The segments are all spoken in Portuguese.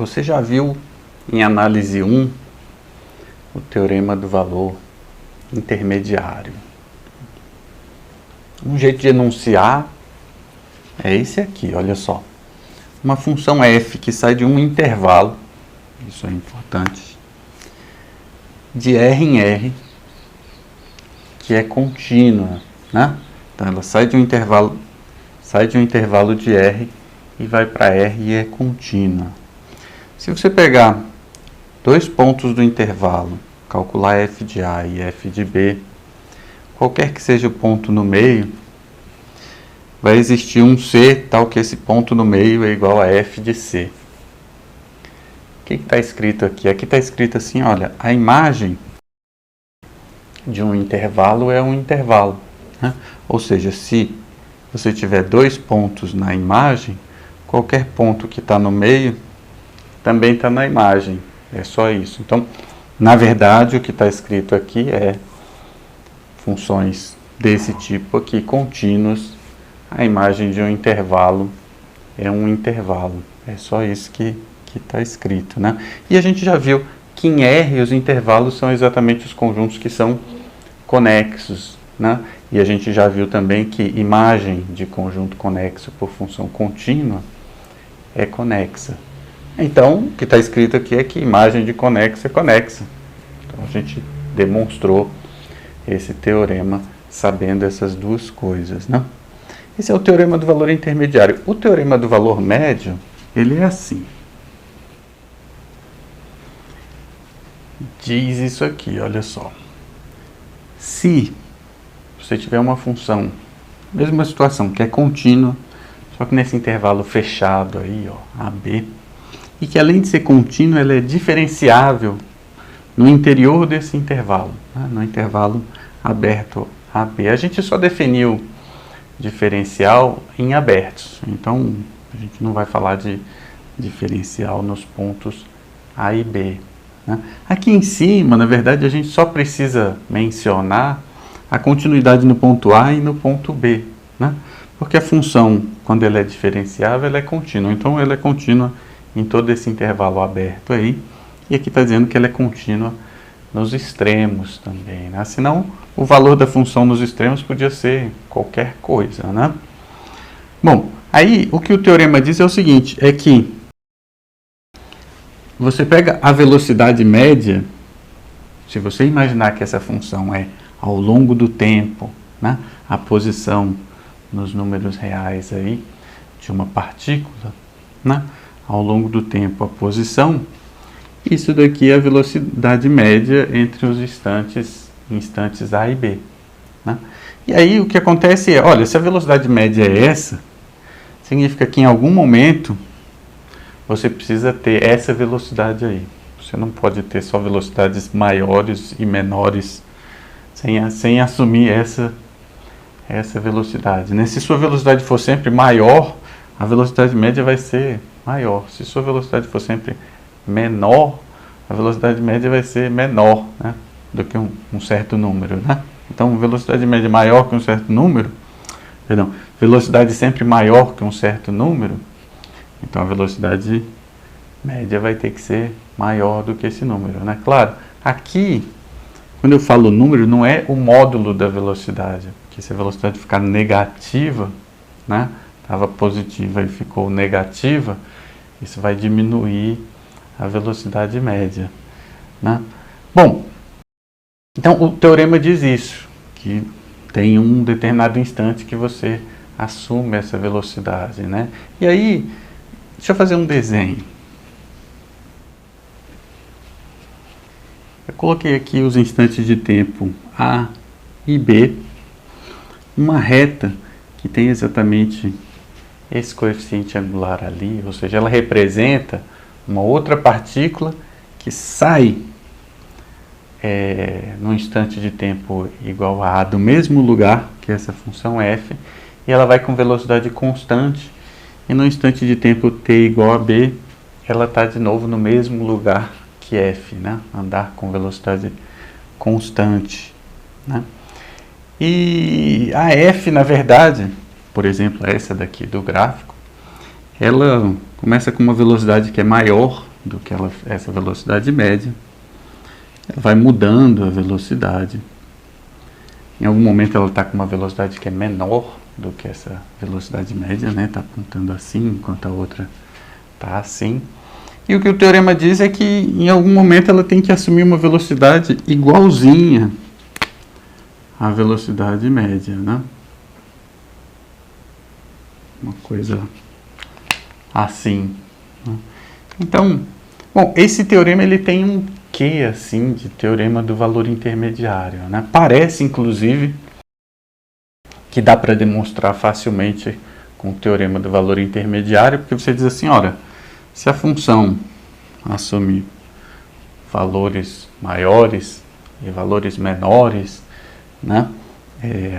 Você já viu em análise 1 o teorema do valor intermediário? Um jeito de enunciar é esse aqui, olha só. Uma função f que sai de um intervalo, isso é importante, de R em R, que é contínua, né? Então ela sai de um intervalo de R e vai para R e é contínua. Se você pegar dois pontos do intervalo, calcular f de A e f de B, qualquer que seja o ponto no meio, vai existir um C tal que esse ponto no meio é igual a f de C. O que está escrito aqui? Aqui está escrito assim, olha, a imagem de um intervalo é um intervalo, né? Ou seja, se você tiver dois pontos na imagem, qualquer ponto que está no meio também está na imagem. É só isso. Então, na verdade, o que está escrito aqui é funções desse tipo aqui, contínuas. A imagem de um intervalo é um intervalo. É só isso que está escrito, né? E a gente já viu que em R os intervalos são exatamente os conjuntos que são conexos, né? E a gente já viu também que imagem de conjunto conexo por função contínua é conexa. Então, o que está escrito aqui é que imagem de conexo é conexa. Então, a gente demonstrou esse teorema sabendo essas duas coisas, né? Esse é o teorema do valor intermediário. O teorema do valor médio, ele é assim. Diz isso aqui, olha só. Se você tiver uma função, mesma situação, que é contínua, só que nesse intervalo fechado aí, ó, AB, e que além de ser contínua, ela é diferenciável no interior desse intervalo, né? No intervalo aberto AB. A gente só definiu diferencial em abertos, então a gente não vai falar de diferencial nos pontos A e B, né? Aqui em cima, na verdade, a gente só precisa mencionar a continuidade no ponto A e no ponto B, né? Porque a função, quando ela é diferenciável, ela é contínua. Então, ela é contínua em todo esse intervalo aberto aí. E aqui está dizendo que ela é contínua nos extremos também, né? Senão, o valor da função nos extremos podia ser qualquer coisa, né? Bom, aí o que o teorema diz é o seguinte, é que você pega a velocidade média, se você imaginar que essa função é ao longo do tempo, né, a posição nos números reais aí de uma partícula, né, ao longo do tempo a posição, isso daqui é a velocidade média entre os instantes A e B, né? E aí o que acontece é, olha, se a velocidade média é essa, significa que em algum momento você precisa ter essa velocidade aí. Você não pode ter só velocidades maiores e menores sem assumir essa velocidade, né? Se sua velocidade for sempre maior, a velocidade média vai ser maior. Se sua velocidade for sempre menor, a velocidade média vai ser menor, né, do que um certo número, né? Então, velocidade média maior que um certo número, perdão, velocidade sempre maior que um certo número, então a velocidade média vai ter que ser maior do que esse número, né? Claro, aqui, quando eu falo número, não é o módulo da velocidade, porque se a velocidade ficar negativa, né, estava positiva e ficou negativa, isso vai diminuir a velocidade média, né? Bom, então o teorema diz isso, que tem um determinado instante que você assume essa velocidade, né? E aí, deixa eu fazer um desenho. Eu coloquei aqui os instantes de tempo A e B, uma reta que tem exatamente esse coeficiente angular ali, ou seja, ela representa uma outra partícula que sai num instante de tempo igual a A do mesmo lugar que essa função f, e ela vai com velocidade constante, e no instante de tempo t igual a b, ela está de novo no mesmo lugar que f, né? Andar com velocidade constante, né? E a f, na verdade, por exemplo, essa daqui do gráfico, ela começa com uma velocidade que é maior do que essa velocidade média. Ela vai mudando a velocidade. Em algum momento ela está com uma velocidade que é menor do que essa velocidade média, né? Está apontando assim, enquanto a outra está assim. E o que o teorema diz é que em algum momento ela tem que assumir uma velocidade igualzinha à velocidade média, né? Uma coisa assim, né? Então, bom, esse teorema ele tem um quê assim de teorema do valor intermediário, né? Parece inclusive que dá para demonstrar facilmente com o teorema do valor intermediário, porque você diz assim, olha, se a função assume valores maiores e valores menores, né?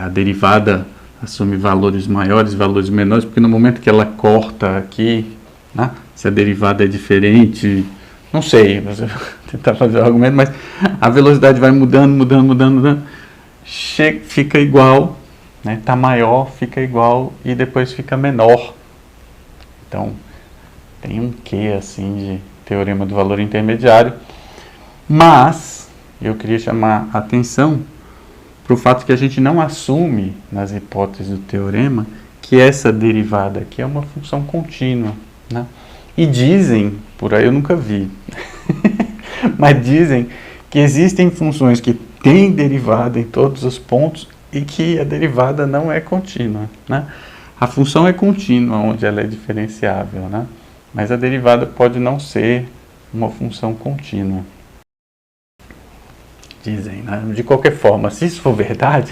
A derivada assume valores maiores e valores menores, porque no momento que ela corta aqui, né? Se a derivada é diferente, não sei, você vai tentar fazer o argumento, mas a velocidade vai mudando, fica igual, né? Tá maior, fica igual e depois fica menor. Então, tem um quê assim de teorema do valor intermediário, mas eu queria chamar a atenção para o fato que a gente não assume nas hipóteses do teorema que essa derivada aqui é uma função contínua, né? E dizem, por aí eu nunca vi, mas dizem que existem funções que têm derivada em todos os pontos e que a derivada não é contínua, né? A função é contínua onde ela é diferenciável, né? Mas a derivada pode não ser uma função contínua. Dizem, né? De qualquer forma, se isso for verdade,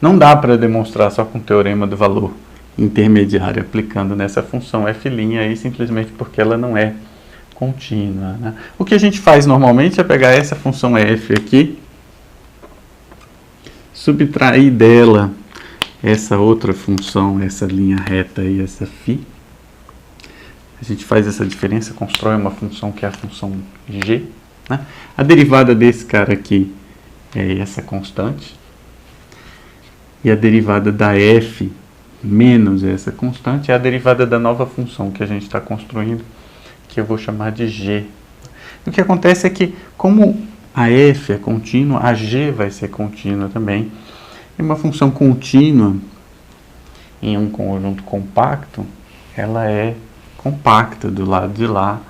não dá para demonstrar só com o teorema do valor intermediário aplicando nessa função f' aí simplesmente porque ela não é contínua, né? O que a gente faz normalmente é pegar essa função f aqui, subtrair dela essa outra função, essa linha reta e essa φ. A gente faz essa diferença, constrói uma função que é a função g, né? A derivada desse cara aqui é essa constante. E a derivada da f menos essa constante é a derivada da nova função que a gente está construindo, que eu vou chamar de g. O que acontece é que, como a f é contínua, a g vai ser contínua também. E uma função contínua em um conjunto compacto, ela é compacta do lado de lá,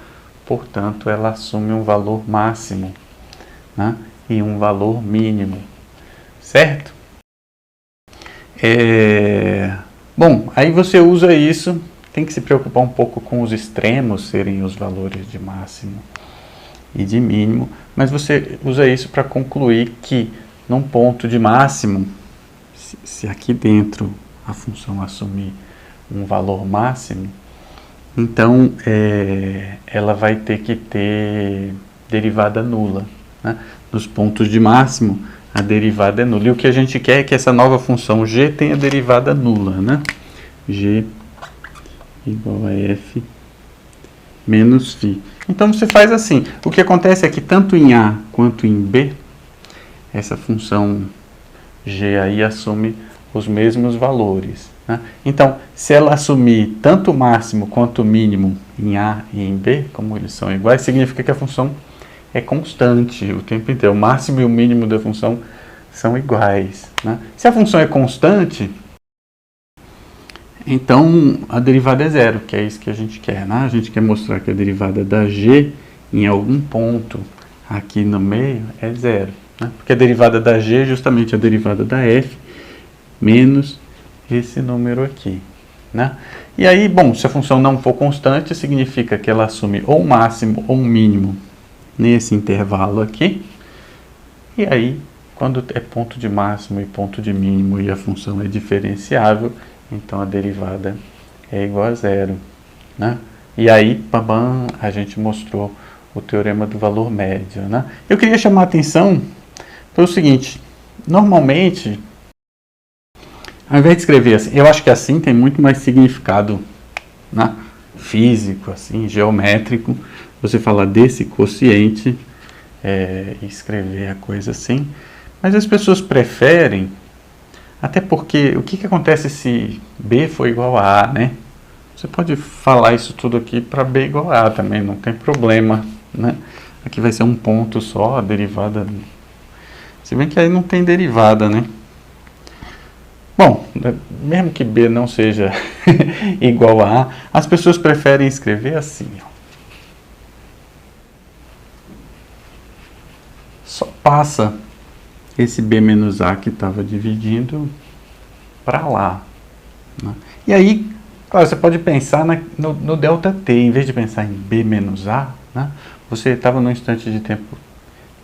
portanto, ela assume um valor máximo, né? E um valor mínimo, certo? Bom, aí você usa isso, tem que se preocupar um pouco com os extremos serem os valores de máximo e de mínimo, mas você usa isso para concluir que num ponto de máximo, se aqui dentro a função assumir um valor máximo, então ela vai ter que ter derivada nula, né? Nos pontos de máximo, a derivada é nula. E o que a gente quer é que essa nova função g tenha derivada nula, né? G igual a f menos φ. Então você faz assim. O que acontece é que tanto em A quanto em B, essa função g aí assume os mesmos valores, né? Então, se ela assumir tanto o máximo quanto o mínimo em A e em B, como eles são iguais, significa que a função é constante o tempo inteiro. O máximo e o mínimo da função são iguais, né? Se a função é constante, então a derivada é zero, que é isso que a gente quer, né? A gente quer mostrar que a derivada da g em algum ponto aqui no meio é zero, né? Porque a derivada da g é justamente a derivada da f menos esse número aqui, né? E aí, bom, se a função não for constante, significa que ela assume ou um máximo ou um mínimo nesse intervalo aqui. E aí, quando é ponto de máximo e ponto de mínimo e a função é diferenciável, então a derivada é igual a zero, né? E aí, pabam, a gente mostrou o teorema do valor médio, né? Eu queria chamar a atenção para o seguinte: normalmente, ao invés de escrever assim, eu acho que assim tem muito mais significado, né? Físico, assim, geométrico, você falar desse quociente e escrever a coisa assim. Mas as pessoas preferem, até porque o que acontece se B for igual a A, né? Você pode falar isso tudo aqui para B igual a também, não tem problema, né? Aqui vai ser um ponto só, a derivada. Se bem que aí não tem derivada, né? Bom, mesmo que B não seja igual a A, as pessoas preferem escrever assim, ó. Só passa esse B menos A que estava dividindo para lá, né? E aí, claro, você pode pensar no ΔT, em vez de pensar em B menos A, né? Você estava num instante de tempo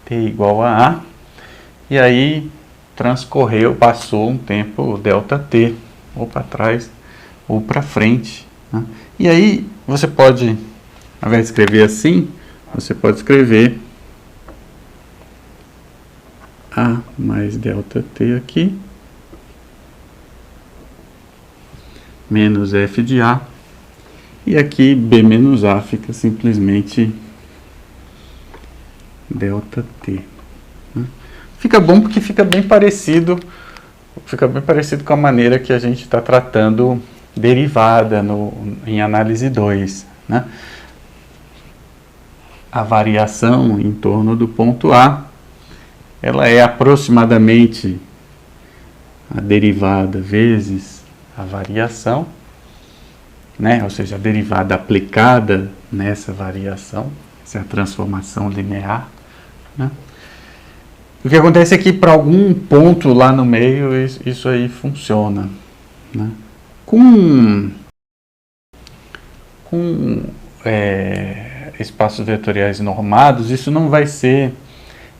T igual a A, e aí transcorreu, passou um tempo ΔT, ou para trás, ou para frente, né? E aí você pode, ao invés de escrever assim, você pode escrever A mais ΔT aqui, menos F de A, e aqui B menos A fica simplesmente ΔT, né? Fica bom porque fica bem parecido com a maneira que a gente está tratando derivada em análise 2, né? A variação em torno do ponto A, ela é aproximadamente a derivada vezes a variação, né? Ou seja, a derivada aplicada nessa variação, essa é a transformação linear, né? O que acontece é que para algum ponto lá no meio isso aí funciona, né? Com espaços vetoriais normados, isso não vai ser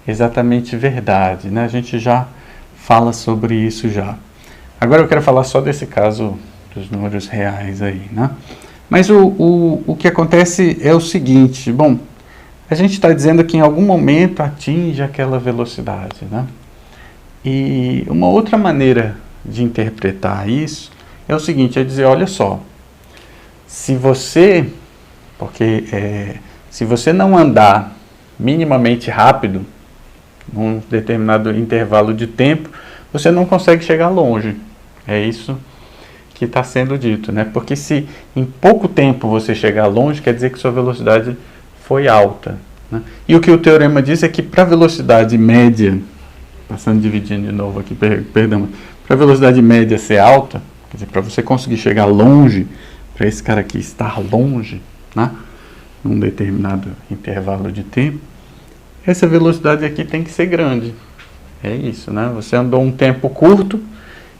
exatamente verdade, né? A gente já fala sobre isso já. Agora eu quero falar só desse caso dos números reais aí, né? Mas o que acontece é o seguinte, bom, a gente está dizendo que em algum momento atinge aquela velocidade, né? E uma outra maneira de interpretar isso é o seguinte, é dizer, olha só, se você não andar minimamente rápido num determinado intervalo de tempo, você não consegue chegar longe. É isso que está sendo dito, né? Porque se em pouco tempo você chegar longe, quer dizer que sua velocidade foi alta, né? E o que o teorema diz é que para a velocidade média, dividindo de novo aqui, perdão, para a velocidade média ser alta, quer dizer, para você conseguir chegar longe, para esse cara aqui estar longe, né, num determinado intervalo de tempo, essa velocidade aqui tem que ser grande. É isso, né? Você andou um tempo curto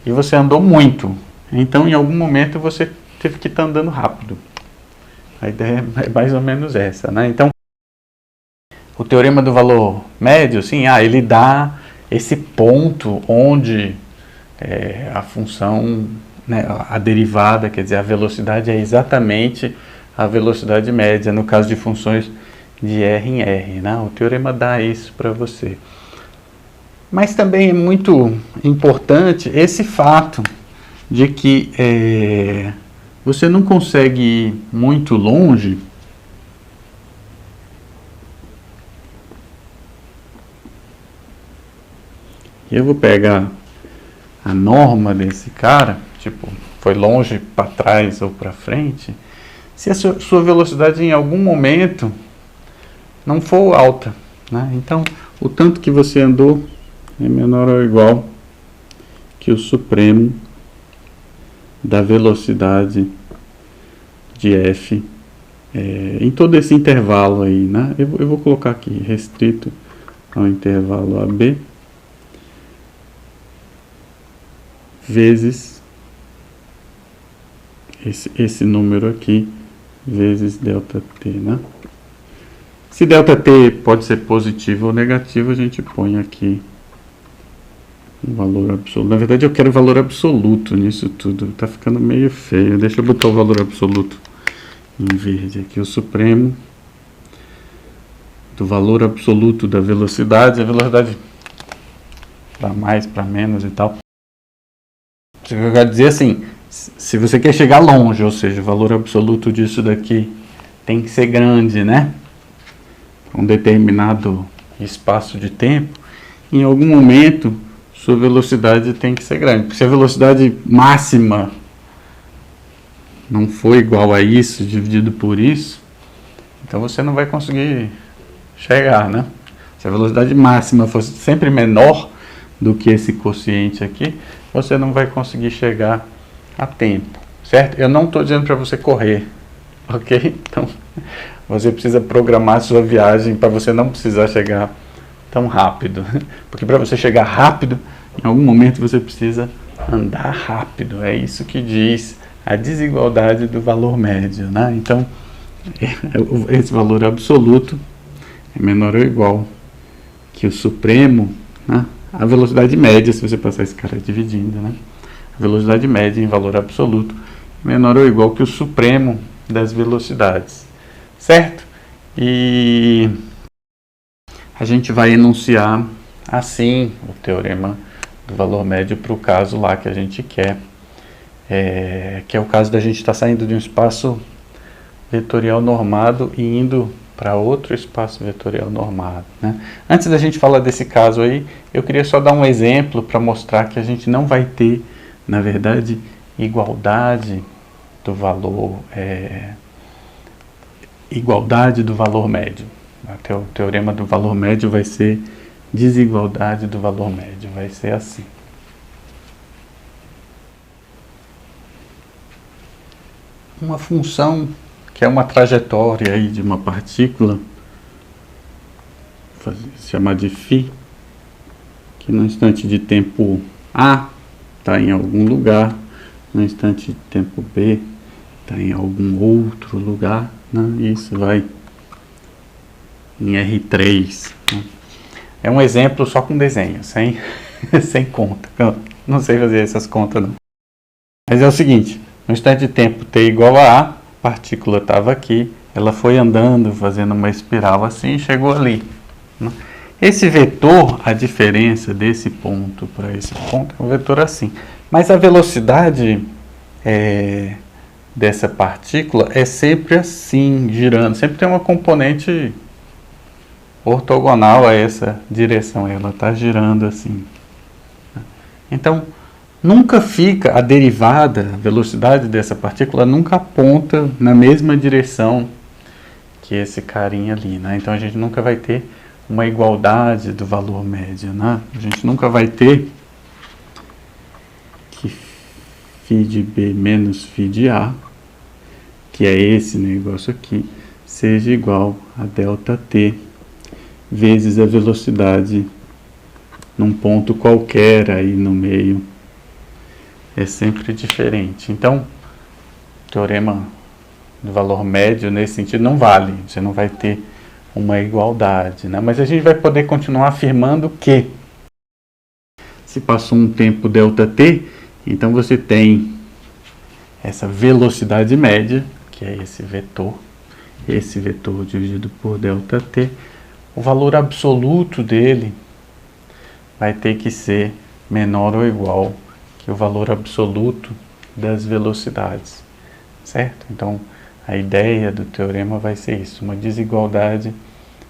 e você andou muito. Então, em algum momento, você teve que estar andando rápido. A ideia é mais ou menos essa, né? Então, o teorema do valor médio, sim, ele dá esse ponto onde a função, né, a derivada, quer dizer, a velocidade é exatamente a velocidade média, no caso de funções de R em R, né? O teorema dá isso para você. Mas também é muito importante esse fato de que você não consegue ir muito longe e eu vou pegar a norma desse cara, tipo, foi longe para trás ou para frente, se a sua velocidade em algum momento não for alta, né? Então, o tanto que você andou é menor ou igual que o supremo da velocidade de f em todo esse intervalo aí, né? Eu vou colocar aqui restrito ao intervalo AB vezes esse número aqui vezes ΔT, né? Se ΔT pode ser positivo ou negativo, a gente põe aqui um valor absoluto. Na verdade, eu quero valor absoluto nisso tudo. Tá ficando meio feio. Deixa eu botar o valor absoluto em verde aqui. O supremo do valor absoluto da velocidade. A velocidade para mais, para menos e tal. O que eu quero dizer assim, se você quer chegar longe, ou seja, o valor absoluto disso daqui tem que ser grande, né? Um determinado espaço de tempo, em algum momento sua velocidade tem que ser grande. Porque se a velocidade máxima não for igual a isso dividido por isso, então você não vai conseguir chegar, né? Se a velocidade máxima fosse sempre menor do que esse quociente aqui, você não vai conseguir chegar a tempo, certo? Eu não estou dizendo para você correr, ok? Então, você precisa programar a sua viagem para você não precisar chegar tão rápido, porque para você chegar rápido, em algum momento você precisa andar rápido. É isso que diz a desigualdade do valor médio, né? Então, esse valor absoluto é menor ou igual que o supremo, né? A velocidade média, se você passar esse cara dividindo, né? A velocidade média em valor absoluto é menor ou igual que o supremo das velocidades, certo? E a gente vai enunciar assim o teorema do valor médio para o caso lá que a gente quer, que é o caso da gente estar saindo de um espaço vetorial normado e indo para outro espaço vetorial normado, né? Antes da gente falar desse caso aí, eu queria só dar um exemplo para mostrar que a gente não vai ter, na verdade, igualdade do valor médio. O teorema do valor médio vai ser desigualdade do valor médio, vai ser assim. Uma função que é uma trajetória aí de uma partícula, vou chamar de φ, que no instante de tempo A está em algum lugar, no instante de tempo B está em algum outro lugar, né? Isso vai em R3. Né? É um exemplo só com desenho, sem conta. Eu não sei fazer essas contas não. Mas é o seguinte, no instante de tempo t igual a A partícula estava aqui, ela foi andando, fazendo uma espiral assim e chegou ali. Né? Esse vetor, a diferença desse ponto para esse ponto, é um vetor assim. Mas a velocidade dessa partícula é sempre assim, girando. Sempre tem uma componente ortogonal a essa direção, ela está girando assim. Então, nunca fica a derivada, a velocidade dessa partícula nunca aponta na mesma direção que esse carinha ali, né? Então a gente nunca vai ter uma igualdade do valor médio, né? A gente nunca vai ter que φ de B menos φ de A, que é esse negócio aqui, seja igual a ΔT vezes a velocidade num ponto qualquer aí no meio. É sempre diferente. Então, o teorema do valor médio, nesse sentido, não vale. Você não vai ter uma igualdade, né? Mas a gente vai poder continuar afirmando que se passou um tempo ΔT, então você tem essa velocidade média, que é esse vetor dividido por ΔT, o valor absoluto dele vai ter que ser menor ou igual que o valor absoluto das velocidades, certo? Então, a ideia do teorema vai ser isso, uma desigualdade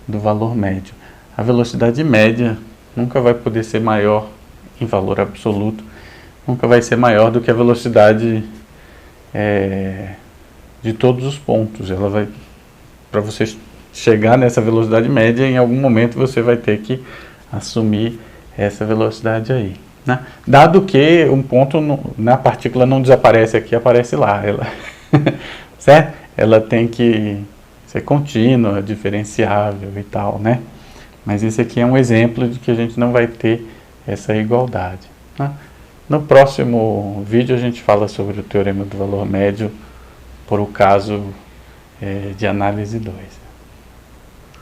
do valor médio. A velocidade média nunca vai poder ser maior em valor absoluto, nunca vai ser maior do que a velocidade de todos os pontos. Ela vai, para você chegar nessa velocidade média, em algum momento você vai ter que assumir essa velocidade aí. Né? Dado que um ponto na partícula não desaparece aqui, aparece lá. Certo? Ela tem que ser contínua, diferenciável e tal, né? Mas esse aqui é um exemplo de que a gente não vai ter essa igualdade. Né? No próximo vídeo a gente fala sobre o teorema do valor médio por o caso de análise 2.